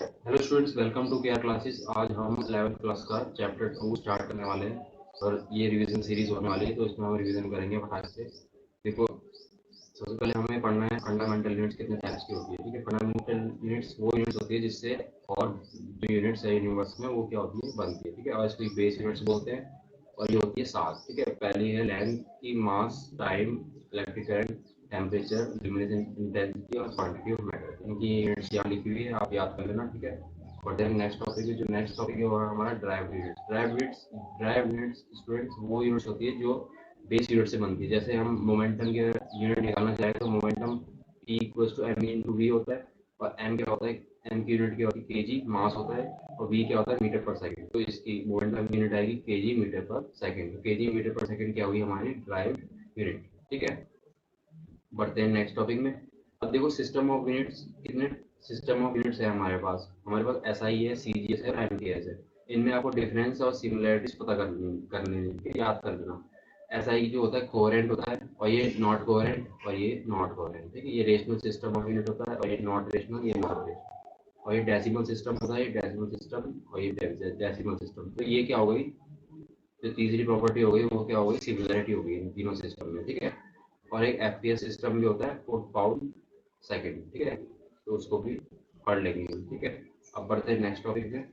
Hello students, welcome to KR classes. आज हम 11th class का चैप्टर 2 स्टार्ट करने वाले हैं और ये रिवीजन सीरीज होने वाली है, तो इसमें हम रिवीजन करेंगे फटाक से। देखो, सबसे पहले हमें पढ़ना है फंडामेंटल यूनिट्स कितने टाइप्स की होती है। ठीक है, फंडामेंटल यूनिट्स वो यूनिट्स होती है जिससे और जो यूनिट्स है यूनिवर्स में वो क्या होती है, बनती है। ठीक है, और इसको बेस यूनिट्स बोलते हैं और ये होती है 7। ठीक है, पहली है लेंथ की, mass, time, electric current, temperature, luminescence intensity और क्वांटिटी ऑफ मैटर। इनकी यूनिट्स यहाँ लिखी हुई है, आप याद कर लेना। ठीक है, और देन नेक्स्ट टॉपिक है, जो नेक्स्ट टॉपिक है वो है हमारा drive units. Drive units students वो यूनिट्स होती है जो बेस यूनिट से बनती है। जैसे हम मोमेंटम के यूनिट निकालना चाहें तो momentum E equals to M into V होता है, और एम क्या होता है, एम की यूनिट क्या होती है, केजी मास होता है, और वी क्या होता है, मीटर पर सेकंड। तो इसकी मोमेंटम की यूनिट आएगी केजी मीटर पर सेकंड। केजी मीटर पर सेकंड क्या हुई हमारी ड्राइव यूनिट। ठीक है, बढ़ते हैं नेक्स्ट टॉपिक में। अब देखो, सिस्टम ऑफ यूनिट्स कितने सिस्टम ऑफ यूनिट्स है हमारे पास एस आई है, सी जी एस है और एम टी एस है। इनमें आपको डिफरेंस और सिमिलरिटीज पता करनी है, याद कर लेना। एस आई जो होता है कोहेरेंट होता है, और ये नॉट कोहेरेंट, और ये नॉट कोहेरेंट। ठीक है, ये रेशनल सिस्टम ऑफ यूनिट होता है, और ये नॉट रेशनल, ये नॉट रेशनल। और ये डेसिमल सिस्टम होता है, ये डेसिमल सिस्टम, और ये डेसिमल सिस्टम। तो ये क्या हो गई, जो तीसरी प्रॉपर्टी हो गई वो क्या हो गई, सिमिलरिटी हो गई इन तीनों सिस्टम में। ठीक है, और एक एफपीएस सिस्टम भी होता है, फुट पाउंड सेकंड। ठीक है, तो उसको भी पढ़ लेंगे। ठीक है, अब बढ़ते हैं नेक्स्ट टॉपिक पे।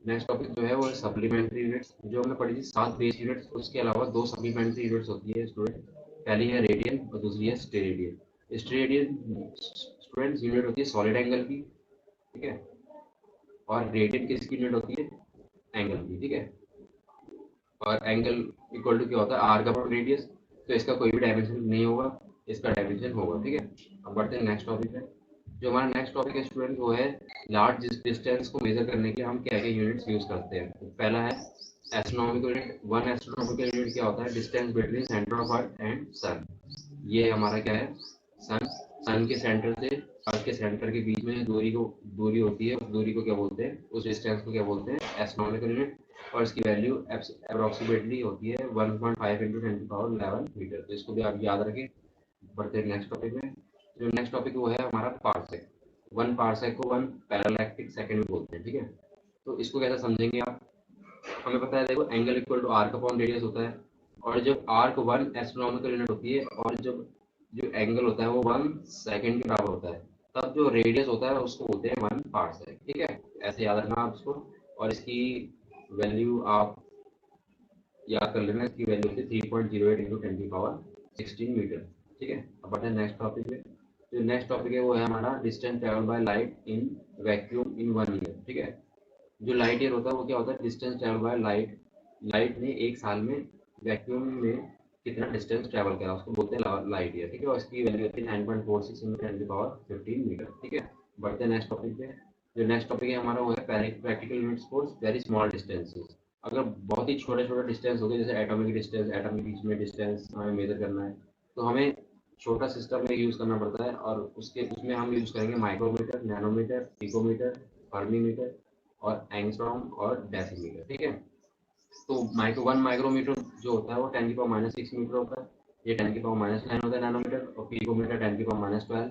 नेक्स्ट टॉपिक जो है वो सप्लीमेंट्री यूनिट्स। जो हमने पढ़ी थी 7 बेस यूनिट्स, उसके अलावा 2 सप्लीमेंट्री यूनिट्स होती है स्टूडेंट। पहली है रेडियन और दूसरी है स्टेरेडियन। स्टेरेडियन स्टूडेंट्स यूनिट होती है सॉलिड एंगल की। ठीक है, और रेडियन किसकी यूनिट होती है, एंगल की। ठीक है, और एंगल इक्वल टू क्या होता है, आर का अपॉन रेडियस। तो इसका कोई भी डायमेंशन नहीं होगा, इसका डायमेंशन होगा। ठीक है, अब बढ़ते हैं नेक्स्ट टॉपिक पे। जो हमारा नेक्स्ट टॉपिक है स्टूडेंट वो है लार्ज डिस्टेंस को मेजर करने के हम क्या क्या यूनिट्स यूज करते हैं। तो पहला है astronomical unit. One astronomical unit क्या होता है, distance between centre of earth and sun. ये हमारा क्या है, सन। सन के सेंटर से अर्थ के सेंटर के बीच में जो दूरी होती है, उस दूरी को क्या बोलते हैं, उस डिस्टेंस को क्या बोलते हैं, एस्ट्रोनॉमिकल यूनिट। और इसकी वैल्यू अप्रोक्सीमेटली होती है 1.5 इंटू 10⁻11 मीटर। तो इसको भी आप याद रखें। बढ़ते हैं नेक्स्ट टॉपिक में। जो नेक्स्ट टॉपिक वो है हमारा पार्सेक। वन पार्सेक को वन पैरालैक्टिक सेकंड भी बोलते हैं। ठीक है, तो इसको कैसे समझेंगे आप। हमें पता है, देखो, angle equal to arc upon radius होता है, और जब आर्क 1 एस्ट्रोनॉमिकल यूनिट होती है, और जब जो एंगल होता है वो 1 सेकंड के बराबर होता है, तब जो रेडियस होता है उसको बोलते हैं 1 पार्सेक। ठीक है, ऐसे याद रखना आप इसको। और इसकी वैल्यू आप याद कर लेना, इसकी वैल्यू होती है 3.08 इंटू 10⁻16 मीटर। ठीक है, अब बढ़ते हैं नेक्स्ट टॉपिक पे। जो नेक्स्ट टॉपिक है वो है हमारा distance travel by light in vacuum in 1 year. ठीक है, जो लाइट ईयर होता है वो क्या होता है, distance travel by light. Light ने एक साल में वैक्यूम में कितना डिस्टेंस ट्रेवल करा उसको बोलते हैं लाइट ईयर। ठीक है, और इसकी वैल्यू होती है 9.46 इंटू 10⁻15 मीटर। ठीक है, बढ़ते हैं नेक्स्ट टॉपिक पे। जो नेक्स्ट टॉपिक है हमारा वो है practical units for very small distances. अगर बहुत ही छोटे छोटे डिस्टेंस हो गए, जैसे एटॉमिक डिस्टेंस, एटम के बीच में डिस्टेंस हमें मेजर करना है, तो हमें छोटा सिस्टम में यूज करना पड़ता है, और उसमें हम यूज करेंगे माइक्रोमीटर, नैनोमीटर, पिकोमीटर, फर्मीमीटर और एंगस्ट्रॉम और डेसीमीटर। ठीक है, तो माइक्रोमीटर जो होता है वो 10⁻6 मीटर होता है, ये 10⁻9 होता है नैनोमीटर, और पिकोमीटर 10⁻12,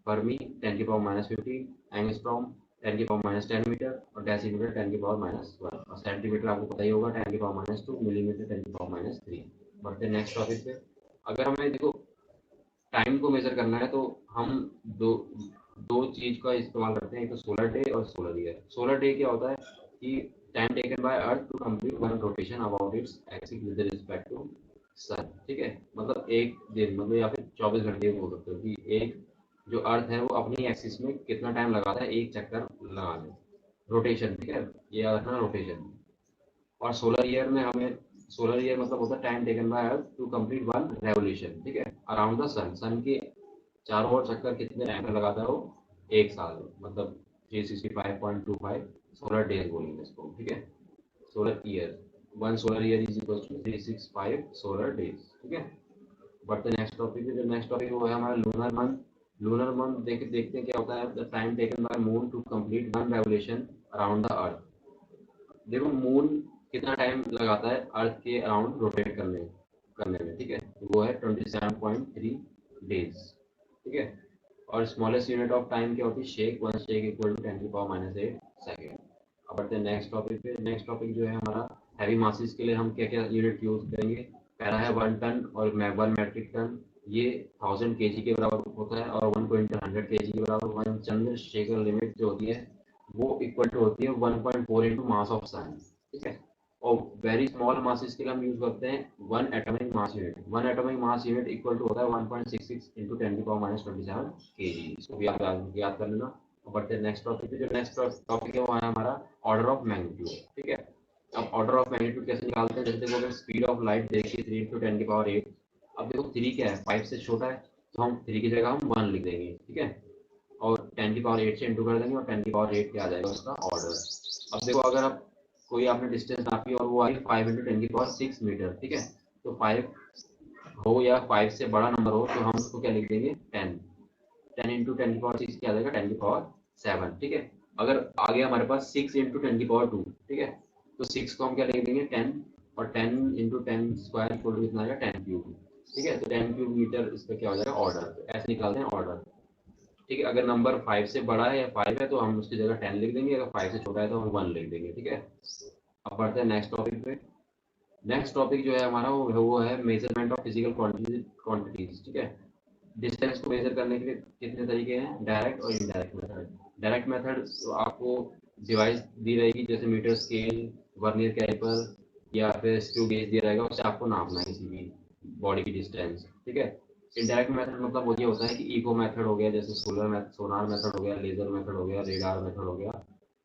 फर्मी 10⁻15, एंगस्ट्रॉम 10⁻10 मीटर, और डेसीमीटर 10⁻1, और सेंटीमीटर आपको पता ही होगा 10⁻2, मिलीमीटर 10⁻3। बढ़ते नेक्स्ट टॉपिक पे। अगर हमें देखो टाइम को मेजर करना है, तो हम दो दो चीज का इस्तेमाल करते हैं, एक तो सोलर डे और सोलर ईयर। सोलर डे क्या होता है कि time taken by earth to complete one rotation about its axis with respect to sun. ठीक है, मतलब एक दिन, मतलब या फिर 24 घंटे बोल सकते हो कि एक जो अर्थ है वो अपनी एक्सिस में कितना टाइम लगाता है एक चक्कर लगाने, रोटेशन। ठीक है, ये याद रखना, रोटेशन। और सोलर ईयर मतलब होता है time taken by earth to complete one revolution. ठीक है, अराउंड द सन। सन के चारों ओर चक्कर कितने टाइम में लगाता है वो, एक साल में, मतलब 365.25 सोलर डेज बोलेंगे इसको। ठीक है, solar year, one solar year is equal to 365 solar days. ठीक है, बट द नेक्स्ट टॉपिक है, जो नेक्स्ट टॉपिक वो है हमारा लूनर मंथ। लूनर मंथ देखते हैं क्या होता है, the time taken by moon to complete one revolution around the Earth. देखो, मून कितना टाइम लगाता है अर्थ के अराउंड रोटेट करने में। ठीक है, वो है 27.3 डेज। ठीक है, और स्मॉलेस्ट यूनिट ऑफ टाइम क्या होती है, shake. One shake equal to 10⁻8 second. अब बढ़ते हैं नेक्स्ट टॉपिक पे। नेक्स्ट टॉपिक जो है हमारा हैवी मासेस के लिए हम क्या क्या यूनिट यूज करेंगे। पहला है 1 टन और 1 मेट्रिक टन, ये 1000 केजी के बराबर होता है, और 1 क्विंटल 100 केजी के बराबर। 1 चंद्रशेखर लिमिट जो होती है वो इक्वल टू होती है 1.4 इंटू मास ऑफ सन, ठीक है। और वेरी स्मॉल मासेस के लिए हम यूज करते हैं 1 atomic mass unit. 1 atomic mass unit equal to होता है 1.66 इंटू 10⁻⁻27 केजी। इसको भी आप याद कर लेना। बढ़ते हैं नेक्स्ट टॉपिक पे। जो नेक्स्ट टॉपिक है वो है हमारा ऑर्डर ऑफ मैग्नीट्यूड, ठीक है। अब ऑर्डर ऑफ मैग्नीट्यूड कैसे निकालते हैं, जैसे देखो अगर स्पीड ऑफ लाइट देखिए 3 इंटू 10⁸। अब देखो 3 क्या है, 5 से छोटा है, तो हम 3 की जगह हम 1 लिख देंगे, ठीक है। और 10⁸ से इंटू कर देंगे और 10⁸ क्या आ जाएगा उसका ऑर्डर। अब देखो अगर आप कोई आपने डिस्टेंस नापी और वो आई 5 इंटू 10⁶ मीटर, ठीक है। तो 5 हो या 5 से बड़ा नंबर हो तो हम उसको क्या लिख देंगे 10। 10 इंटू 10⁶ क्या आ जाएगा 10�7, ठीक है। अगर आ गया हमारे पास 6 इंटू 10⁻², ठीक है, तो 6 को हम क्या लिख देंगे 10, और 10 इंटू 10 स्क्वायर इक्वल टू कितना आएगा 10 क्यूब, ठीक है। तो 10 क्यूब मीटर इसका क्या हो जाएगा ऑर्डर। तो ऐसे निकालते हैं ऑर्डर, ठीक है। अगर नंबर 5 से बड़ा है या 5 है तो हम उसकी जगह 10 लिख देंगे, अगर 5 से छोटा है तो हम 1 लिख देंगे, ठीक है। अब बढ़ते हैं नेक्स्ट टॉपिक पे। नेक्स्ट टॉपिक जो है हमारा वो है मेजरमेंट ऑफ फिजिकल क्वांटिटीज, ठीक है। डिस्टेंस को मेजर करने के लिए कितने तरीके हैं, डायरेक्ट और इनडायरेक्ट मेथड। डायरेक्ट मेथड तो आपको डिवाइस दी रहेगी, जैसे मीटर स्केल, वर्नियर कैलिपर या फिर स्क्रू गेज दिया रहेगा, उससे आपको नापना है किसी भी बॉडी की डिस्टेंस, ठीक है। इनडायरेक्ट मेथड मतलब वो ये होता है कि इको मेथड हो गया, जैसे सोनार मेथड हो गया, लेजर मेथड हो गया, रेडार मेथड हो गया,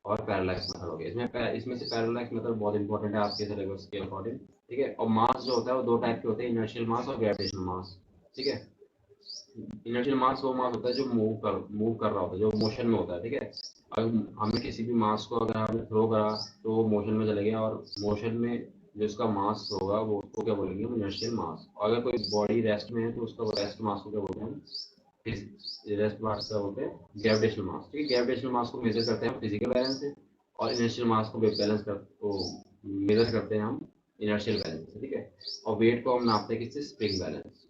और पैरालैक्स मेथड हो गया। इसमें से पैरालैक्स मेथड बहुत इंपॉर्टेंट है आपके सिलेबस के अकॉर्डिंग, ठीक है। और मास जो होता है वो 2 टाइप के होते हैं, इनर्शियल मास और ग्रेविटेशनल मास, ठीक है। इनर्शियल मास वो मास होता है जो मूव कर रहा होता है, जो मोशन में होता है, ठीक है। अगर हमने किसी भी मास को अगर हमने थ्रो करा तो वो मोशन में चले गया, और मोशन में जो उसका मास होगा वो उसको क्या बोलेंगे, इनर्शियल मास। अगर कोई बॉडी रेस्ट में है तो उसका रेस्ट मास को क्या बोलते हैं, रेस्ट मास का बोलते हैं ग्रेविटेशनल मास, ठीक है। ग्रेविटेशनल मास को मेजर करते हैं फिजिकल बैलेंस से, और इनर्शियल मास को बैलेंस कर तो मेजर करते हैं हम इनर्शियल बैलेंस से, ठीक है। और वेट को हम नापते हैं किससे, स्प्रिंग बैलेंस।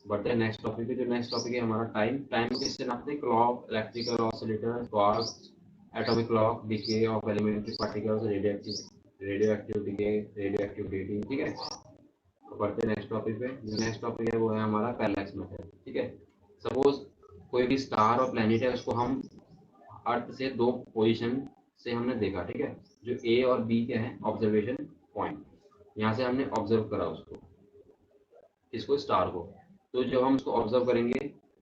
बढ़ते हैं नेक्स्ट टॉपिक पे। जो नेक्स्ट टॉपिक है हमारा टाइम। टाइम को किससे नापते हैं, clock, electrical oscillator, quarks, atomic clock, decay of elementary particles, radioactive decay, radioactive dating, ठीक है। तो बढ़ते हैं नेक्स्ट टॉपिक पे। जो नेक्स्ट टॉपिक है वो है हमारा पैरेलैक्स मेथड, ठीक है। सपोज कोई भी स्टार और प्लेनेट है, उसको हम अर्थ से 2 पोजीशन से हमने देखा, ठीक है। जो ए और बी के हैं ऑब्जर्वेशन पॉइंट, यहाँ से हमने ऑब्जर्व करा उसको, इसको स्टार को। तो जब हम उसको ऑब्जर्व करेंगे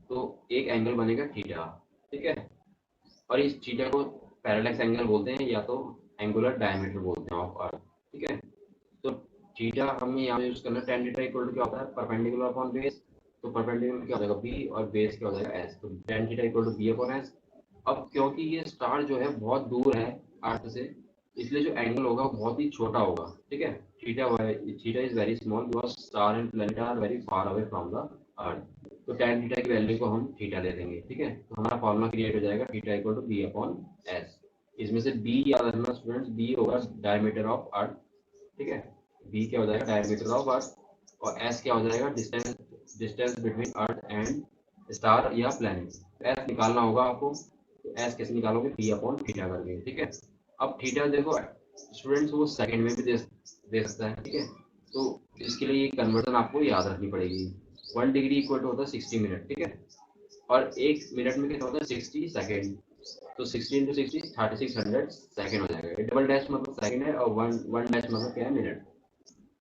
तो एक एंगल बनेगा थीटा, ठीक है। और इस थीटा को पैरेलैक्स एंगल बोलते हैं, या तो एंगुलर डायमीटर बोलते हैं ऑफ अर्थ, ठीक है। तो थीटा हमें यहाँ यूज करना है। tan थीटा इक्वल टू क्या होता है, परपेंडिकुलर अपॉन बेस। तो परपेंडिकुलर क्या हो जाएगा बी, और बेस क्या हो जाएगा एस। तो tan theta equal to B upon S. अब क्योंकि ये स्टार जो है बहुत दूर है अर्थ से, इसलिए जो एंगल होगा वो बहुत ही छोटा होगा, ठीक है। Theta theta is very small because star and planet are very far away from the Earth. तो tan थीटा की वैल्यू को हम थीटा ले लेंगे, ठीक है। तो हमारा फॉर्मूला क्रिएट हो जाएगा theta equal to B upon S. इसमें से बी याद रखना स्टूडेंट्स, बी होगा डायमीटर ऑफ अर्थ, ठीक है। बी क्या हो जाएगा डायमीटर ऑफ अर्थ, और एस क्या हो जाएगा distance distance between earth and star या प्लैनेट। एस निकालना होगा आपको, तो एस कैसे निकालोगे, बी अपॉन थीटा करके, ठीक है। अब थीटा देखो स्टूडेंट्स वो सेकंड में भी दे सकता है, ठीक है। तो इसके लिए ये कन्वर्जन आपको याद रखनी पड़ेगी। 1 डिग्री इक्वल टू होता है 60 मिनट, ठीक है। और 1 मिनट में कितना होता है 60 सेकेंड। तो 60 इंटू 60 3600 सेकेंड हो जाएगा। डबल डैश मतलब सेकेंड है, और वन डैश मतलब क्या है, मिनट।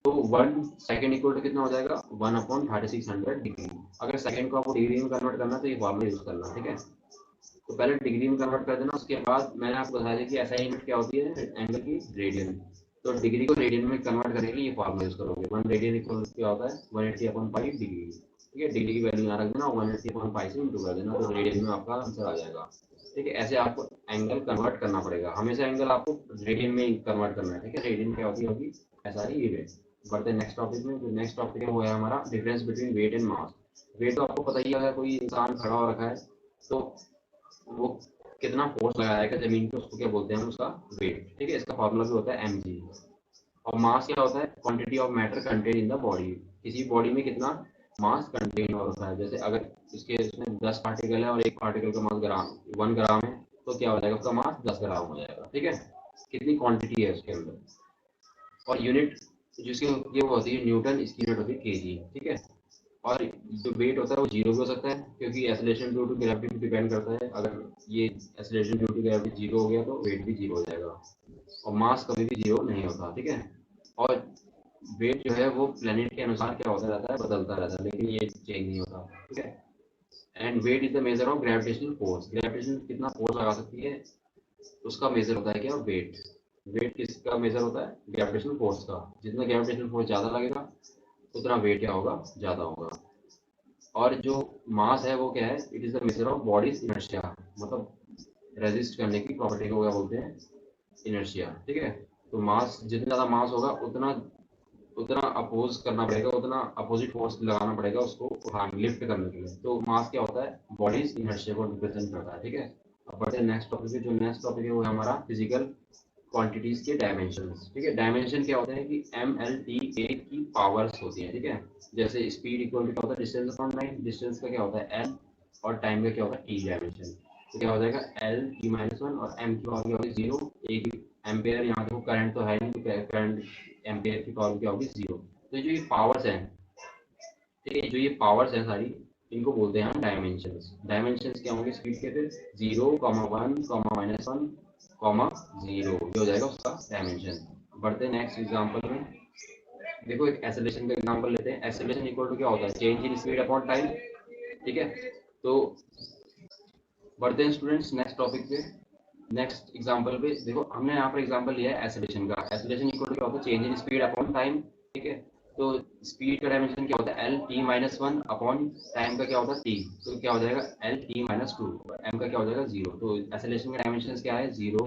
तो 1 सेकेंड इक्वल टू कितना हो जाएगा 1 अपॉन 3600 डिग्री। अगर सेकेंड को आपको डिग्री में कन्वर्ट करना है तो ये फॉर्मूला यूज करना, ठीक है। तो पहले डिग्री में कन्वर्ट कर देना, उसके बाद मैंने आपको बताया था कि एसआई यूनिट क्या होती है, एंगल की रेडियन। तो डिग्री को रेडियन में कन्वर्ट करने के लिए ये फॉर्मूला यूज करोगे। 1 रेडियन इक्वल क्या होता है 180 अपॉन पाई डिग्री, ठीक है। डिग्री की वैल्यू यहाँ रख देना, 180 अपॉन पाई से इंटू कर देना, तो रेडियन में आपका आंसर आ जाएगा, ठीक है। ऐसे आपको एंगल कन्वर्ट करना पड़ेगा, हमेशा एंगल आपको रेडियन में कन्वर्ट करना है, ठीक है। रेडियन क्या होगी एसआई यूनिट। बढ़ते हैं नेक्स्ट टॉपिक में। जो नेक्स्ट टॉपिक है वो है हमारा difference between weight and mass. Weight तो आपको पता ही है, अगर कोई इंसान खड़ा हो रखा है तो वो कितना फोर्स लगाएगा जमीन पे, उसको क्या बोलते हैं उसका वेट, ठीक है। इसका फॉर्मूला भी होता है mg। और मास क्या होता है, quantity of matter contain in the body. किसी बॉडी में कितना मास कंटेन होता है। जैसे अगर इसके इसमें 10 पार्टिकल है और एक पार्टिकल का मास ग्राम 1 ग्राम है, तो क्या हो जाएगा, उसका मास 10 ग्राम हो जाएगा। ठीक है, कितनी क्वांटिटी है उसके अंदर। और यूनिट जिसकी ये वो होती है न्यूटन, इसकी यूनिट होती है केजी। ठीक है, और जो वेट होता है वो जीरो भी हो सकता है, क्योंकि एक्सेलरेशन ड्यू टू ग्रेविटी पे डिपेंड करता है। अगर ये acceleration due to gravity zero हो गया तो वेट भी जीरो हो जाएगा, और मास कभी भी जीरो नहीं होता। ठीक है, और वेट जो है वो प्लेनेट के अनुसार क्या होता रहता है, बदलता रहता है, लेकिन ये चेंज नहीं होता। ठीक है, and weight is the measure of gravitational force. Gravitation कितना फोर्स लगा सकती है, उसका मेजर होता है क्या, वेट। वेट किसका मेजर होता है, ग्रेविटेशनल फोर्स का। जितना ग्रेविटेशनल फोर्स ज़्यादा लगेगा उतना वेट क्या होगा, ज़्यादा होगा। और जो मास है वो क्या है, it is the measure of bodies inertia, मतलब रेजिस्ट करने की प्रॉपर्टी को क्या बोलते हैं, इनर्शिया। ठीक है, तो मास जितना ज़्यादा मास होगा उतना उतना अपोज करना पड़ेगा, उतना अपोजिट फोर्स लगाना पड़ेगा उसको उठाने लिफ्ट करने के लिए। तो मास क्या होता है, बॉडीज इनर्शिया को रिप्रेजेंट करता है। ठीक है, अब बढ़ते हैं नेक्स्ट टॉपिक पे। जो नेक्स्ट टॉपिक है वो है हमारा फिजिकल क्वांटिटीज के डायमेंशंस। ठीक है, डायमेंशन क्या होते हैं कि एम एल टी ए की पावर्स होती है। ठीक है, जैसे स्पीड इक्वल टू क्या होता है, डिस्टेंस अपॉन टाइम। डिस्टेंस का क्या होता है एल, और टाइम का क्या होता है टी डायमेंशन। तो क्या हो जाएगा एल टी माइनस वन, और एम की पावर क्या होगी जीरो। एक एम्पेयर, यहाँ देखो करंट तो है नहीं, तो करंट एम्पेयर की पावर क्या होगी जीरो। तो जो ये पावर्स हैं, ठीक है, जो ये पावर्स हैं सारी, इनको बोलते हैं हम डायमेंशंस। डायमेंशंस क्या होंगे स्पीड के, फिर zero comma one comma minus one comma zero, ये हो जाएगा उसका डायमेंशन। बढ़ते हैं नेक्स्ट एग्जांपल में। देखो एक एक्सेलरेशन का एग्जांपल लेते हैं। एक्सेलरेशन इक्वल टू क्या होता है, change in speed upon time. ठीक है, तो बढ़ते हैं स्टूडेंट्स नेक्स्ट टॉपिक पे, नेक्स्ट एग्जांपल पे। देखो हमने यहाँ पर एग्जांपल लिया है एक्सेलरेशन का। एक्सेलरेशन इक्वल टू क्या होता है, change in speed upon time. ठीक है, तो स्पीड का डायमेंशन क्या होता है L T minus one, upon time का क्या होता है टी। तो क्या हो जाएगा L T minus two, M का क्या हो जाएगा जीरो। तो एक्सेलरेशन का डायमेंशन क्या है, zero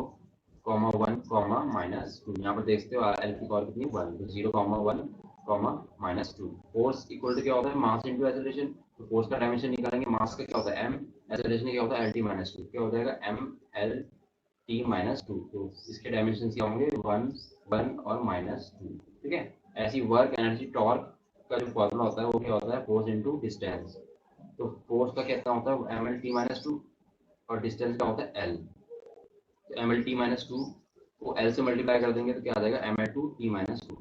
comma one comma minus to. यहाँ पर देखते हो एल की पावर कितनी है वन, तो zero comma one comma minus two. Force equal to क्या होता है, मास इंटू एक्सेलरेशन। तो फोर्स का डायमेंशन निकालेंगे, मास का क्या होता है एम, एक्सेलरेशन क्या होता है एल टी माइनस टू। क्या हो जाएगा M L T minus two. तो इसके डायमेंशन क्या होंगे वन वन और माइनस टू। ठीक है, ऐसी वर्क एनर्जी टॉर्क का जो फॉर्मूला होता है वो क्या होता है, फोर्स इंटू डिस्टेंस। तो फोर्स का कितना होता है M L T minus two, और डिस्टेंस का होता है एल। तो M L T minus two को एल से मल्टीप्लाई कर देंगे तो क्या आ जाएगा M L two T minus two.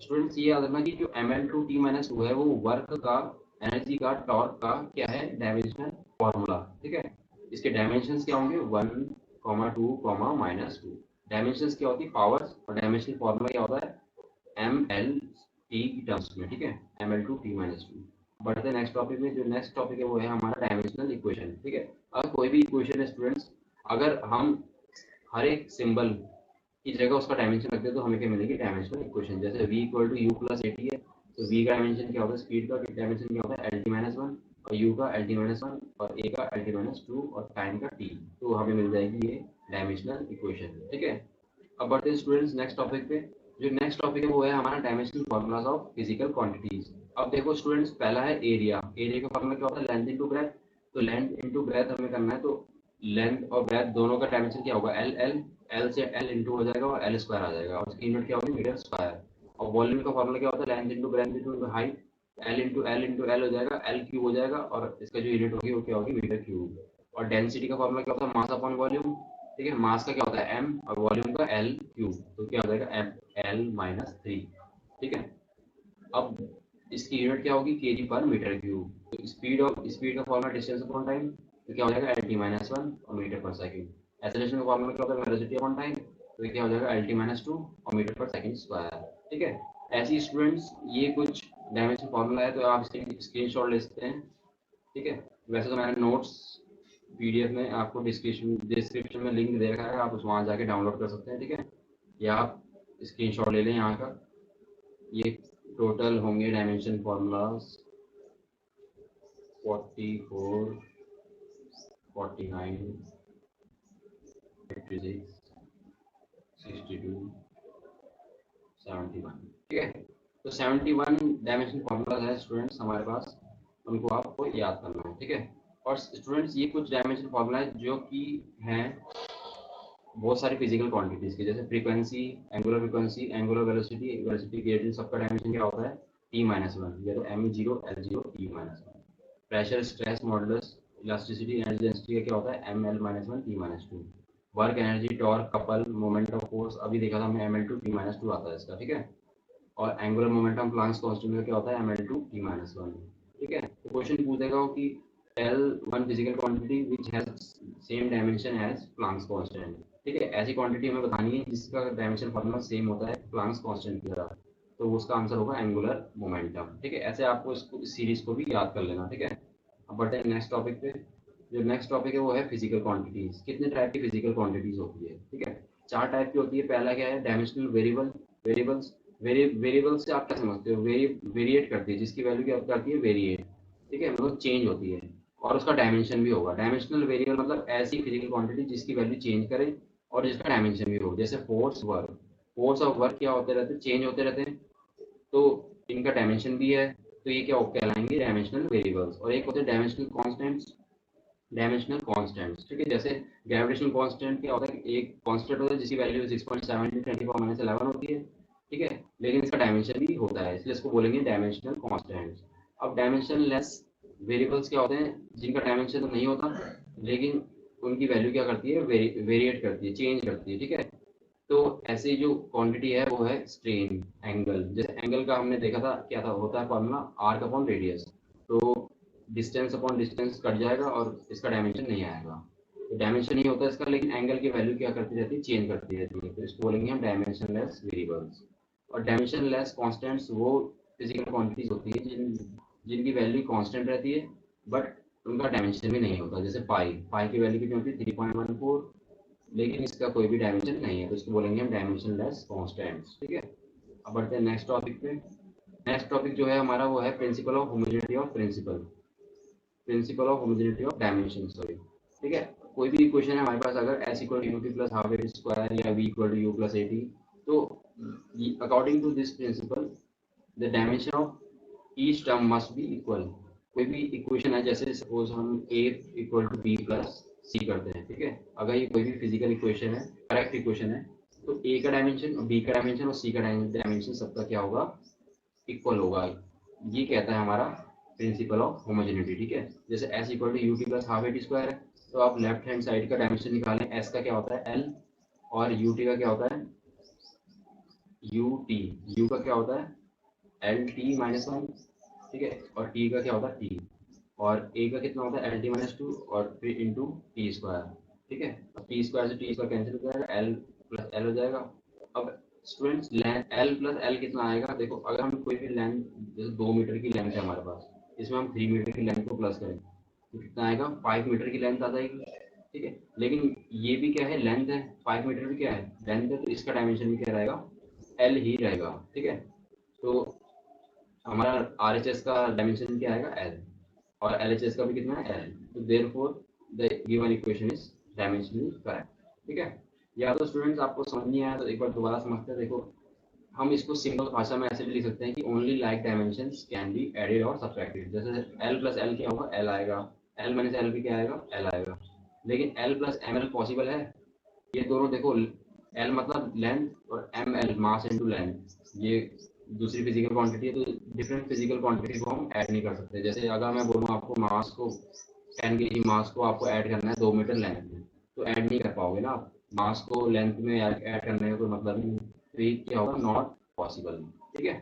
Students ये याद रखना कि जो M L two T minus two है वो वर्क का, एनर्जी का, टॉर्क का क्या है, डायमेंशनल फॉर्मूला। ठीक है, इसके डायमेंशंस क्या होंगे one comma two comma minus to. Dimensions क्या होती है पावर्स, और डायमेंशनल फॉर्मूला क्या होता है एम एल टी की टर्म्स में। ठीक है, M L two T minus two. बढ़ते हैं नेक्स्ट टॉपिक में। जो नेक्स्ट टॉपिक है वो है हमारा डायमेंशनल इक्वेशन। ठीक है, अगर कोई भी इक्वेशन है स्टूडेंट्स, अगर हम हर एक सिंबल की जगह उसका डायमेंशन रखते हैं तो हमें क्या मिलेगी, डायमेंशनल इक्वेशन। जैसे v equal to u plus a t है, तो v का डायमेंशन क्या होता है, स्पीड का डायमेंशन क्या होता है एल टी माइनस वन, और u का एल टी माइनस वन, और a का एल टी माइनस टू, और टाइम का t। तो हमें मिल जाएगी ये डायमेंशनल इक्वेशन। ठीक है, अब बढ़ते हैं स्टूडेंट्स नेक्स्ट टॉपिक पे। जो नेक्स्ट टॉपिक है वो है हमारा dimensional formulas of physical quantities. अब देखो स्टूडेंट्स, पहला है एरिया। एरिया का फॉर्मूला क्या होता है, लेंथ इनटू ब्रेथ। तो लेंथ इनटू ब्रेथ हमें करना है, तो लेंथ और ब्रेथ दोनों का डायमेंशन क्या होगा एल एल, एल से एल इंटू हो जाएगा और एल स्क्वायर आ जाएगा, और उसकी यूनिट क्या होगी मीटर स्क्वायर। और वॉल्यूम का फॉर्मूला क्या होता है, length into breadth into height. L into L हो जाएगा, एल क्यूब हो जाएगा, और इसका जो यूनिट होगी वो क्या होगी मीटर क्यूब। और डेंसिटी का फॉर्मूला क्या होता है, मास अपॉन वॉल्यूम। ठीक है, मास का क्या होता है एम, और वॉल्यूम का एल क्यूब। तो क्या हो जाएगा एम एल माइनस थ्री। ठीक है, अब इसकी यूनिट क्या होगी केजी पर मीटर क्यूब। तो स्पीड का फॉर्मूला डिस्टेंस अपॉन टाइम, तो क्या हो जाएगा एल टी माइनस वन और मीटर पर सेकंड। एक्सेलरेशन का फॉर्मूला क्या होता है वेलोसिटी अपॉन टाइम, तो ये क्या हो जाएगा एल टी माइनस टू और मीटर पर सेकंड स्क्वायर। ठीक है, ऐसी स्टूडेंट्स ये कुछ डायमेंशन फॉर्मूला है, तो आप इसके स्क्रीनशॉट ले सकते हैं। ठीक है, वैसे तो मैंने नोट्स पीडीएफ में आपको डिस्क्रिप्शन में लिंक दे रखा है, आप उस वहाँ जाके डाउनलोड कर सकते हैं। ठीक है, या आप स्क्रीनशॉट ले लें यहाँ का। ये टोटल होंगे डायमेंशन फॉर्मूलाज 44, 49, 56, 62, 71। ठीक है, तो 71 डायमेंशन फॉर्मूलाज है स्टूडेंट्स हमारे पास, उनको आपको याद करना है। ठीक है, और स्टूडेंट्स ये कुछ डायमेंशन फॉर्मूला है जो कि हैं बहुत सारी फिजिकल क्वांटिटीज की, जैसे frequency, angular velocity, velocity gradient, सबका डायमेंशन क्या होता है टी माइनस वन, या तो M zero L zero T minus one. Pressure stress modulus, elasticity energy density का क्या होता है ml-1 t-2। Work energy torque couple moment of force अभी देखा था हमने ml2 t-2 आता है इसका, ठीक है। और एंगुलर मोमेंटम प्लांक्स कांस्टेंट का क्या होता है ml2 t-1, ठीक है। तो क्वेश्चन पूछेगा कि tell one physical quantity which has same dimension as Planck's constant, ठीक है। ऐसी क्वांटिटी हमें बतानी है जिसका डायमेंशन फार्मूला सेम होता है प्लांक्स कांस्टेंट की तरह, तो उसका आंसर होगा एंगुलर मोमेंटम, ठीक है। ऐसे आपको इस सीरीज को भी याद कर लेना, ठीक है। अब बढ़ते हैं नेक्स्ट टॉपिक पे। जो नेक्स्ट टॉपिक है वो है फिजिकल क्वांटिटीज। कितने टाइप की फिजिकल क्वांटिटीज होती है, ठीक है। 4 टाइप की होती है। पहला क्या है डायमेंशनल वेरिएबल। वेरिएबल्स वेरिएबल से आप क्या समझते हो, वेरिएट करती है, जिसकी वैल्यू क्या करती है वेरिएट, ठीक है, मतलब चेंज होती है। और उसका डायमेंशन भी होगा। डायमेंशनल वेरिएबल मतलब ऐसी फिजिकल क्वांटिटी जिसकी वैल्यू चेंज करे और जिसका डायमेंशन भी हो, जैसे फोर्स वर्क। फोर्स और वर्क क्या होते रहते हैं, चेंज होते रहते हैं, तो इनका डायमेंशन भी है, तो ये क्या कहलाएंगे डायमेंशनल वेरिएबल्स। और एक होते हैं डायमेंशनल कांस्टेंट्स। डायमेंशनल कांस्टेंट्स, ठीक है, जैसे ग्रेविटेशनल कांस्टेंट क्या होता है, एक कांस्टेंट होता है जिसकी वैल्यू 6.7 × 10⁻11 होती है, ठीक है, लेकिन इसका डायमेंशन भी होता है, इसलिए इसको बोलेंगे डायमेंशनल कांस्टेंट्स। अब डायमेंशन लेस वेरिएबल्स क्या होते हैं, जिनका डायमेंशन तो नहीं होता लेकिन उनकी वैल्यू क्या करती है वेरिएट करती है, चेंज करती है, ठीक है। तो ऐसी जो क्वांटिटी है वो है स्ट्रेन एंगल। जैसे एंगल का हमने देखा था क्या था, होता है फॉर्मूला आर्क अपॉन रेडियस, तो डिस्टेंस अपॉन डिस्टेंस कट जाएगा और इसका डायमेंशन नहीं आएगा, तो डायमेंशन नहीं होता इसका, लेकिन एंगल की वैल्यू क्या करती रहती है, चेंज करती रहती है, तो इसको बोलेंगे हम डायमेंशन लेस वेरिएबल्स। और डायमेंशन लेस कॉन्स्टेंट्स वो फिजिकल क्वांटिटीज होती है जिनकी वैल्यू कांस्टेंट रहती है बट उनका डायमेंशन भी नहीं होता। जैसे पाई पाई की वैल्यू कितनी होती है 3.14, लेकिन इसका कोई भी डायमेंशन नहीं है, तो इसको बोलेंगे हम डायमेंशन लेस कॉन्स्टेंट्स, ठीक है। अब बढ़ते हैं नेक्स्ट टॉपिक पे। नेक्स्ट टॉपिक जो है हमारा वो है principle of homogeneity of principle of homogeneity of dimension, sorry, ठीक है। कोई भी इक्वेशन है हमारे पास, अगर s equal to u t plus half a square या v equal to u plus a t, तो according to this principle the dimension of each term must be equal. कोई भी इक्वेशन है, जैसे सपोज हम ए इक्वल टू बी प्लस सी करते हैं, ठीक है, अगर ये कोई भी फिजिकल इक्वेशन है, करेक्ट इक्वेशन है, तो ए का डायमेंशन, बी का डायमेंशन और सी का डायमेंशन सबका क्या होगा, इक्वल होगा। ये कहता है हमारा प्रिंसिपल ऑफ होमोजेनिटी, ठीक है। जैसे s equal to u t plus half a t square है, तो आप लेफ्ट हैंड साइड का डायमेंशन निकालें, एस का क्या होता है एल, और यू टी का क्या होता है यू टी, यू का क्या होता है LT-1, ठीक है, और टी का क्या होता है टी, और ए का कितना होता है LT-2 और फिर इंटू टी स्क्वायर, ठीक है। अब टी स्क्वायर से टी स्क्वायर कैंसिल हो जाएगा, एल प्लस एल हो जाएगा। अब students length L plus L कितना आएगा, देखो अगर हम कोई भी लेंथ, जैसे 2 मीटर की लेंथ है हमारे पास, इसमें हम 3 मीटर की लेंथ को प्लस करें तो कितना आएगा, 5 मीटर की लेंथ आ जाएगी, ठीक है। लेकिन ये भी क्या है लेंथ है, 5 मीटर भी क्या है लेंथ है, तो इसका डायमेंशन भी क्या रहेगा एल ही रहेगा, ठीक है। तो हमारा आर एच एस का डायमेंशन क्या आएगा एल, और एल एच एस का भी कितना है एल, तो therefore the given equation is dimensionally correct, ठीक है। या तो स्टूडेंट्स आपको समझ नहीं आया तो एक बार दोबारा समझते हैं। देखो हम इसको सिंपल भाषा में ऐसे भी लिख सकते हैं कि only like dimensions can be added और सब्ट्रैक्टेड। जैसे एल प्लस एल क्या होगा एल आएगा, एल माइनस एल भी क्या आएगा एल आएगा, लेकिन L plus M L possible है, ये दोनों देखो, एल मतलब लेंथ और M L mass into length, ये दूसरी फिजिकल क्वांटिटी है, तो डिफरेंट फिजिकल क्वांटिटी को हम ऐड नहीं कर सकते। जैसे अगर मैं बोलूँ आपको मास को 10 kg मास को आपको ऐड करना है 2 मीटर लेंथ में, तो ऐड नहीं कर पाओगे ना आप, मास को लेंथ में ऐड करने का कोई मतलब नहीं, तो ये क्या होगा नॉट पॉसिबल, ठीक है।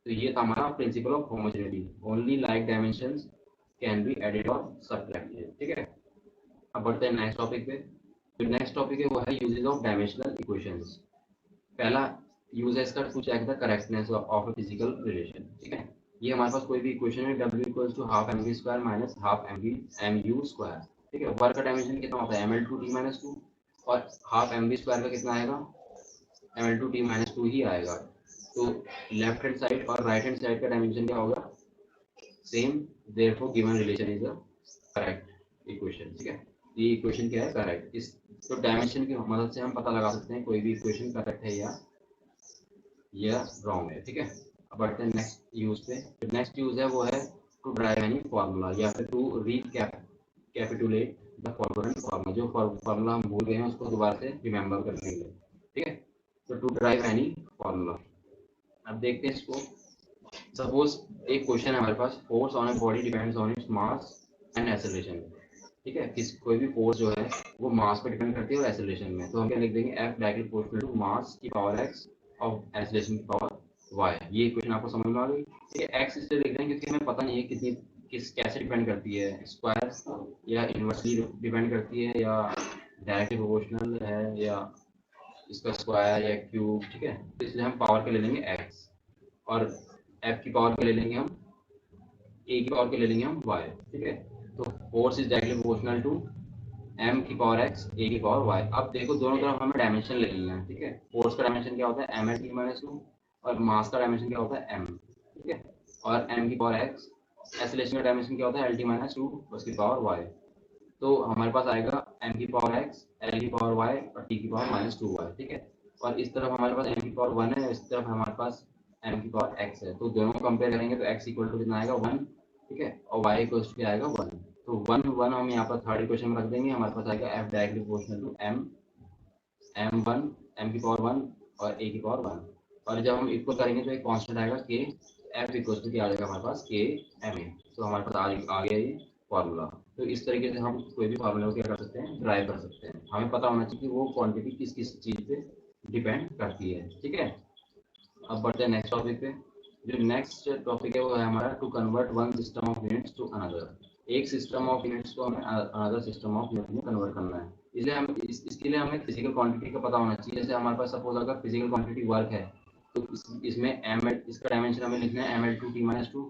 तो ये था हमारा principle of homogeneity, only like dimensions can be added और सब्ट्रैक्टेड, ठीक है। अब बढ़ते हैं नेक्स्ट टॉपिक पे। जो नेक्स्ट टॉपिक है वो है यूजेस ऑफ डायमेंशनल इक्वेशंस। पहला यूज है इसका to check the correctness of a physical relation, ठीक है। ये हमारे पास कोई भी इक्वेशन है W equals to half m v square minus half m u square, ठीक है। वर्क का डायमेंशन कितना होता है ml2t-2, और हाफ एम वी स्क्वायर का कितना आएगा ml2t-2 ही आएगा, तो लेफ्ट हैंड साइड और राइट हैंड साइड का डायमेंशन क्या होगा same, therefore given relation is a correct equation, ठीक है। ये इक्वेशन क्या है करेक्ट, इस तो डायमेंशन की मदद से हम पता लगा सकते हैं कोई भी इक्वेशन करेक्ट है या रॉन्ग है, ठीक है। अब बढ़ते हैं नेक्स्ट यूज पे। जो नेक्स्ट यूज है वो है टू ड्राइव एनी फार्मूला या फिर to capitulate the forgotten formula. जो फार्मूला हम भूल गए हैं उसको दोबारा से रिमेंबर करने के लिए, ठीक है। तो टू ड्राइव एनी फार्मूला, अब देखते हैं इसको। सपोज एक क्वेश्चन है हमारे पास, force on a body depends on its mass and acceleration. ठीक है, किस कोई भी फोर्स जो है वो मास पे डिपेंड करती है और एक्सेलरेशन में, तो हम क्या लिख देंगे F directly proportional to mass की पावर x और एक्सेलरेशन की पावर y। ये इक्वेशन आपको समझ में आ गई। ठीक है, x इसलिए लिख देंगे क्योंकि हमें पता नहीं है कितनी कैसे डिपेंड करती है, स्क्वायर या इनवर्सली डिपेंड करती है या डायरेक्टली प्रोपोर्शनल है या इसका स्क्वायर या क्यूब। ठीक है, तो इसलिए हम पावर के ले लेंगे x और f की पावर के ले लेंगे हम a की पावर के ले लेंगे हम y। ठीक है, तो force is directly proportional to m की पावर x a की पावर y। अब देखो दोनों तरफ हमें डायमेंशन ले लेना है। ठीक है, फोर्स का डायमेंशन क्या होता है m t माइनस टू और मास का डायमेंशन क्या होता है m। ठीक है, और m की पावर x, एक्सेलरेशन का डायमेंशन क्या होता है lt माइनस टू उसकी पावर y। तो हमारे पास आएगा m की पावर x, l की पावर y और t की पावर माइनस टू y। ठीक है, और इस तरफ हमारे पास m की पावर 1 है, इस तरफ हमारे पास m की पावर x है, तो दोनों कंपेयर करेंगे तो x इक्वल टू कितना आएगा 1। ठीक है, और y इक्वल टू क्या आएगा 1। तो 1 1 हम यहाँ पर थर्ड इक्वेशन में रख देंगे, हमारे पास आएगा f directly proportional to m m1 m की पावर 1 और a की पावर 1। और जब हम इक्वल करेंगे तो एक कांस्टेंट आएगा k, f इक्वल टू क्या आ जाएगा हमारे पास k ma। तो हमारे पास आ गया ये फॉर्मूला। तो इस तरीके से हम कोई भी फार्मूला को क्या कर सकते हैं, ड्राइव कर सकते हैं। हमें पता होना चाहिए कि वो क्वांटिटी किस किस चीज़ पे डिपेंड करती है। ठीक है, अब बढ़ते हैं नेक्स्ट टॉपिक पे। जो नेक्स्ट टॉपिक है वो है हमारा to convert one system of units to another. एक सिस्टम ऑफ यूनिट्स को हमें अनदर सिस्टम ऑफ यूनिट में कन्वर्ट करना है। इसलिए हम इसके लिए हमें फिजिकल क्वांटिटी का पता होना चाहिए। जैसे हमारे पास सपोज अगर फिजिकल क्वांटिटी वर्क है तो इसमें एम एल, इसका डायमेंशन हमें लिखना है ml2t-2।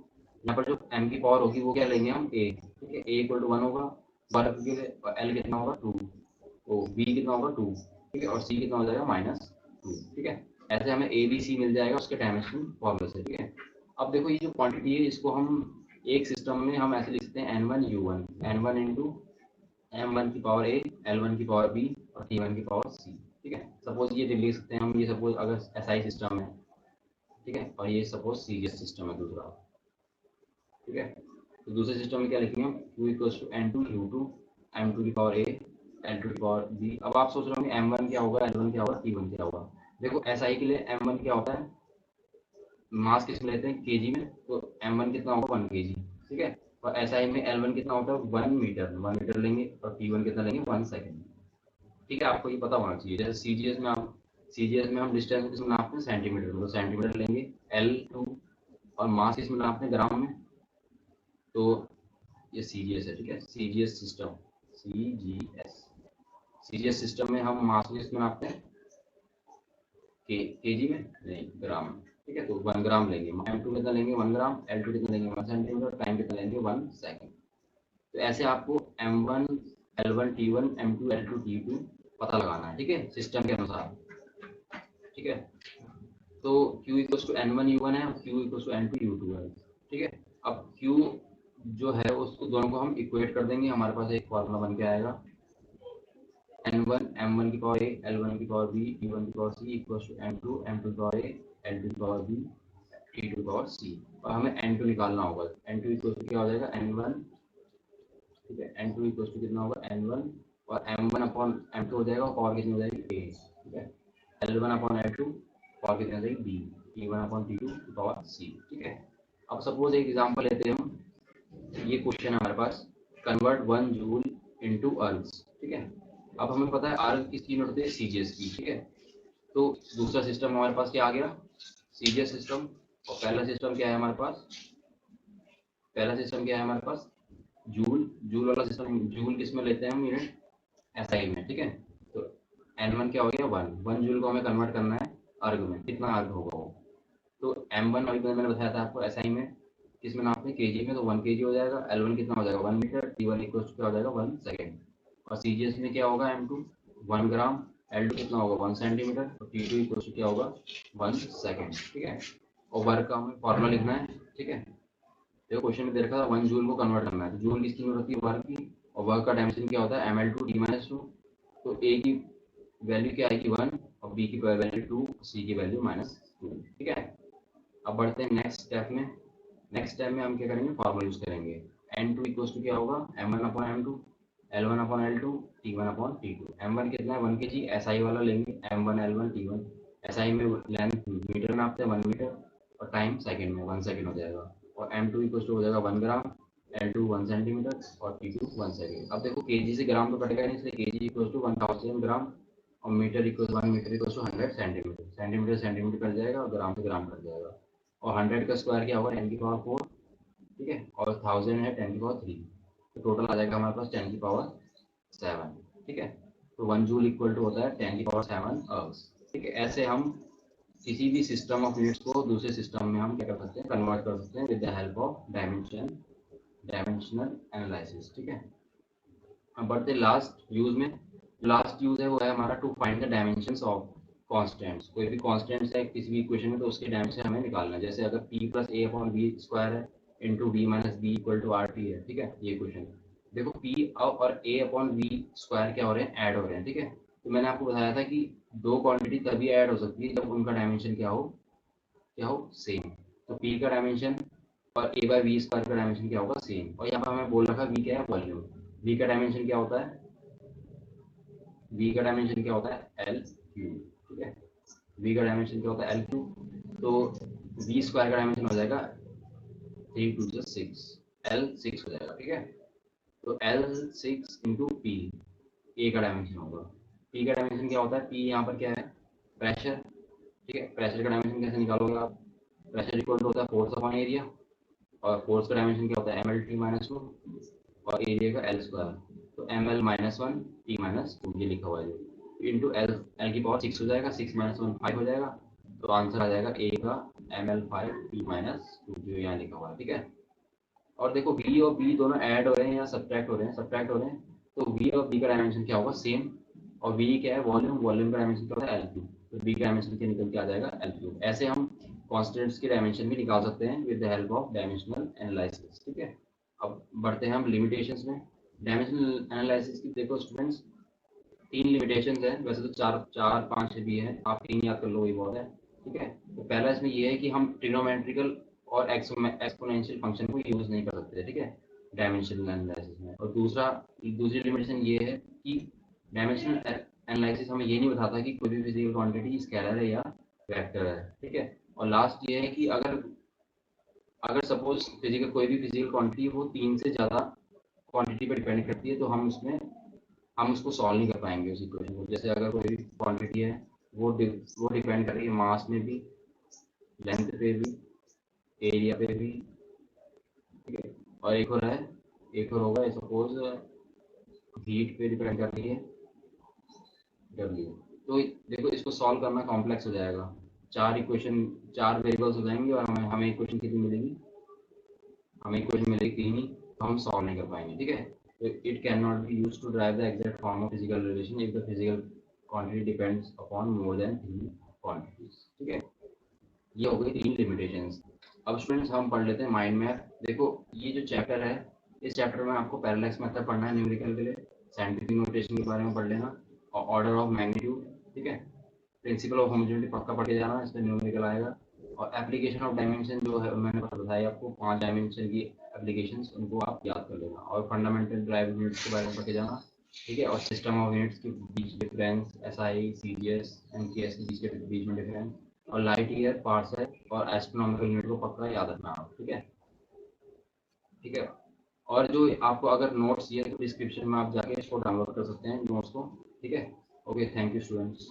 यहाँ पर जो m की पावर होगी वो क्या लेंगे हम a। ठीक है, a इक्वल टू 1 होगा वर्क के लिए, और l कितना होगा 2, तो b कितना होगा 2। ठीक है, और c कितना हो जाएगा -2। ठीक है, ऐसे हमें ए बी सी मिल जाएगा उसके डायमेंशन फॉर्मूले से। ठीक है, अब देखो ये जो क्वांटिटी है इसको हम एक सिस्टम में हम ऐसे लिख सकते हैं n1 u1 n1 into m1 की पावर a, l1 की पावर b और t1 की पावर c। ठीक है, सपोज ये लिख सकते हैं हम, ये सपोज अगर SI सिस्टम है। ठीक है, और ये सपोज सीरियस सिस्टम है दूसरा। ठीक है, तो दूसरे सिस्टम में क्या लिखेंगे हम q equals to n2 u2 m2 की पावर a l2 की पावर b। अब आप सोच रहे होंगे m1 क्या होगा, l1 क्या होगा, t1 क्या होगा। देखो SI के लिए m1 क्या होता है, मास किस में लेते हैं केजी में, तो m1 कितना होगा 1 kg। ठीक है, और SI में l1 कितना होता है 1 मीटर, 1 मीटर लेंगे, और t1 कितना लेंगे 1 सेकंड। ठीक है, आपको ये पता होना चाहिए। जैसे सीजीएस में हम डिस्टेंस किस में नापते हैं सेंटीमीटर में, तो सेंटीमीटर लेंगे। L2 और मास किस में नापते हैं ग्राम में, तो ये सीजीएस है। ठीक है, सीजीएस सिस्टम, सीजीएस सिस्टम में हम मास किस में नापते हैं केजी में नहीं, ग्राम में। ठीक है, तो 1 ग्राम लेंगे, m2 कितना लेंगे 1 ग्राम, l2 कितना लेंगे 1 सेंटीमीटर, टाइम कितना लेंगे 1 सेकंड। तो ऐसे आपको m1 l1 t1 m2 l2 t2 पता लगाना है। ठीक है, सिस्टम के अनुसार। ठीक है, तो q equals to n1 u1 है और q equals to n2 u2 है। ठीक है, अब q जो है उसको दोनों को हम इक्वेट कर देंगे, हमारे पास एक फॉर्मूला बन के आएगा n1 m1 की पावर a l1 की पावर b t1 की power c equals to m2 m2 की पावर a l2 की पावर b t2 की पावर c। और हमें n2 निकालना होगा, n2 इक्वल्स टू क्या हो जाएगा n1। ठीक है, n2 इक्वल्स टू कितना होगा n1 और m1 अपॉन m2 हो जाएगा, पावर कितनी हो जाएगी a। ठीक है, l1 अपॉन l2 पावर कितनी हो जाएगी b, t1 अपॉन t2 की पावर c। ठीक है, अब सपोज एक एग्जांपल लेते हैं हम, ये क्वेश्चन है हमारे पास, कन्वर्ट 1 जूल इनटू अर्ग्स। ठीक है, अब हमें पता है अर्ग किसकी यूनिट होती है सीजीएस की। ठीक है, तो दूसरा सिस्टम हमारे पास क्या आ गया सीजीएस सिस्टम, और पहला सिस्टम क्या है हमारे पास, जूल। जूल वाला सिस्टम, जूल किस में लेते हैं हम यूनिट एसआई में। ठीक है, तो n1 क्या हो गया 1 जूल को हमें कन्वर्ट करना है अर्ग में, कितना अर्ग होगा वो, तो m1 अभी मैंने बताया था आपको एसआई में किस में नापते हैं केजी में, तो 1 kg हो जाएगा। l1 कितना हो जाएगा 1 मीटर, t1 इक्वल टू क्या हो जाएगा 1 सेकंड। और सीजीएस में क्या होगा m2 1 ग्राम, l2 कितना होगा 1 सेंटीमीटर, और t2 इक्वल टू क्या होगा 1 सेकंड। ठीक है, और वर्क का हमें फॉर्मूला लिखना है। ठीक है, देखो क्वेश्चन में दे रखा था 1 जूल को कन्वर्ट करना है, तो जूल किसकी यूनिट होती है वर्क की, और वर्क का डायमेंशन क्या होता है ml2t-2। तो a की वैल्यू क्या आएगी 1 और b की वैल्यू 2, c की वैल्यू -2। ठीक है, अब बढ़ते हैं नेक्स्ट स्टेप में। नेक्स्ट स्टेप में हम क्या करेंगे, फॉर्मूला यूज करेंगे। n2 इक्वल्स टू क्या होगा m1 upon m2 l1 upon l2 t1 upon t2। m1 कितना है 1 kg, SI वाला लेंगे m1 l1 t1। SI में लेंथ मीटर में नापते हैं 1 मीटर, और टाइम सेकंड में 1 सेकंड हो जाएगा। और m2 इक्वल्स टू हो जाएगा 1 ग्राम, L2 1 सेंटीमीटर और T2 1 सेकेंड। अब देखो केजी से ग्राम तो कटेगा नहीं, इसलिए केजी इक्वल टू 1000 ग्राम और metre equal 1 metre equal to 100 centimetre. Centimetre centimetre cut जाएगा और ग्राम से ग्राम कट जाएगा। और 100 का स्क्वायर क्या होगा 10 की पावर 4, ठीक है, और 1000 है 10 की पावर 3, तो टोटल आ जाएगा हमारे पास 10 की पावर 7, ठीक है। तो 1 जूल इक्वल टू होता है 10 की पावर 7 अर्ब्स, ठीक है। ऐसे हम किसी भी सिस्टम ऑफ यूनिट्स को दूसरे सिस्टम में हम क्या कर सकते हैं, कन्वर्ट कर सकते हैं with the help of dimensional analysis, ठीक है। अब बढ़ते लास्ट यूज में। लास्ट यूज है वो है हमारा to find the dimensions of constants. कोई भी कांस्टेंट्स है किसी भी इक्वेशन में तो उसके डायमेंशन हमें निकालना है। जैसे अगर p plus a upon b square है into d minus b equal to R T है, ठीक है, ये इक्वेशन। देखो p और a अपॉन बी स्क्वायर क्या हो रहे हैं, ऐड हो रहे हैं, ठीक है। तो मैंने आपको बताया था कि दो क्वांटिटी तभी ऐड हो सकती है जब उनका डायमेंशन क्या हो सेम। तो p का डायमेंशन और a बाई वी स्क्वायर का डायमेंशन क्या होगा, सेम। और यहाँ पर हमें बोल रखा v क्या है, वॉल्यूम। v का डायमेंशन क्या होता है, v का डायमेंशन क्या होता है एल क्यूब, ठीक है। v का डायमेंशन क्या होता है एल क्यूब। तो v स्क्वायर का डायमेंशन हो जाएगा 3 2 6, एल 6 हो जाएगा, ठीक है। तो एल 6 इंटू पी, ए का डायमेंशन होगा। पी का डायमेंशन क्या होता है, पी यहाँ पर क्या है, प्रेशर, ठीक है। प्रेशर का डायमेंशन कैसे निकालोगे आप, प्रेशर इक्वल टू होता है फोर्स अपॉन एरिया, और फोर्स का डायमेंशन क्या होता है एम एल टी माइनस 2 और एरिया का एल स्क्वायर। तो M L minus 1 T minus 2 ये लिखा हुआ है इंटू एल, एल की पावर 6 हो जाएगा, 6 माइनस 1 5 हो जाएगा। तो आंसर आ जाएगा ए का एम एल 5 टी माइनस 2 जो यहाँ लिखा हुआ है, ठीक है। और देखो v और b दोनों ऐड हो रहे हैं या सब्ट्रैक्ट हो रहे हैं, सब्ट्रैक्ट हो रहे हैं, तो v और b का डायमेंशन क्या होगा, सेम। और v क्या है, वॉल्यूम, वॉल्यूम का डायमेंशन क्या होता है एल क्यूब, तो b का डायमेंशन क्या निकल के आ जाएगा एल क्यूब। ऐसे हम कॉन्स्टेंट्स के डायमेंशन भी निकाल सकते हैं with the help of dimensional analysis, ठीक है। अब बढ़ते हैं हम लिमिटेशंस में। डायमेंशनल एनालिसिस की देखो स्टूडेंट्स 3 लिमिटेशंस हैं, वैसे तो चार चार पाँच भी हैं, आप 3 याद कर लो वही बहुत है, ठीक है। तो पहला इसमें ये है कि हम ट्रिग्नोमेट्रिकल और एक्सपोनेंशियल फंक्शन को यूज नहीं कर सकते, ठीक है, डायमेंशनल एनालिसिस में। और दूसरी लिमिटेशन ये है कि डायमेंशनल एनालिसिस हमें ये नहीं बताता कि कोई भी फिजिकल क्वांटिटी स्केलर है या वेक्टर है, ठीक है। और लास्ट ये है कि अगर अगर सपोज फिजिकल कोई भी फिजिकल क्वांटिटी वो 3 से ज़्यादा क्वांटिटी पर डिपेंड करती है तो हम उसको सॉल्व नहीं कर पाएंगे उस इक्वेशन को। जैसे अगर कोई भी क्वांटिटी है वो डिपेंड कर रही है मास में भी, लेंथ पे भी, एरिया पे भी, ठीक है। और एक और होगा सपोज हीट पे डिपेंड कर रही है, डब्ल्यू। तो देखो इसको सॉल्व करना कॉम्प्लेक्स हो जाएगा, चार वेरिएबल्स हो जाएंगे और हमें हमें इक्वेशन कितनी मिलेगी, हमें इक्वेशन मिलेगी 3 ही, तो हम सॉल्व नहीं कर पाएंगे, ठीक है। तो it can not be used to drive the exact form of physical relation if the physical quantity depends upon more than 3 quantities, ठीक है। ये हो गई 3 लिमिटेशंस। अब स्टूडेंट्स हम पढ़ लेते हैं माइंड मैप। देखो ये जो चैप्टर है, इस चैप्टर में आपको पैरेलैक्स मेथड पढ़ना है न्यूमेरिकल के लिए, साइंटिफिक नोटेशन के बारे में पढ़ लेना और ऑर्डर ऑफ मैग्नीट्यूड, ठीक है। प्रिंसिपल ऑफ होमोजेनिटी पक्का पढ़ के जाना, इसमें न्यूमेरिकल आएगा। और एप्लीकेशन ऑफ डायमेंशन जो है मैंने बताई आपको 5 डायमेंशन की एप्लीकेशंस, उनको आप याद कर लेना। और फंडामेंटल ड्राइव यूनिट्स के बारे में पढ़ के जाना, ठीक है। और सिस्टम ऑफ यूनिट्स के बीच डिफरेंस, एसआई, सीजीएस, एमकेएस के बीच में डिफरेंस, और लाइट ईयर, पार्सेक और एस्ट्रोनॉमिकल यूनिट को पक्का याद रखना आप, ठीक है, ठीक है। और जो आपको अगर नोट्स ये तो डिस्क्रिप्शन में आप जाके इसको डाउनलोड कर सकते हैं नोट्स को, ठीक है। Okay, thank you students.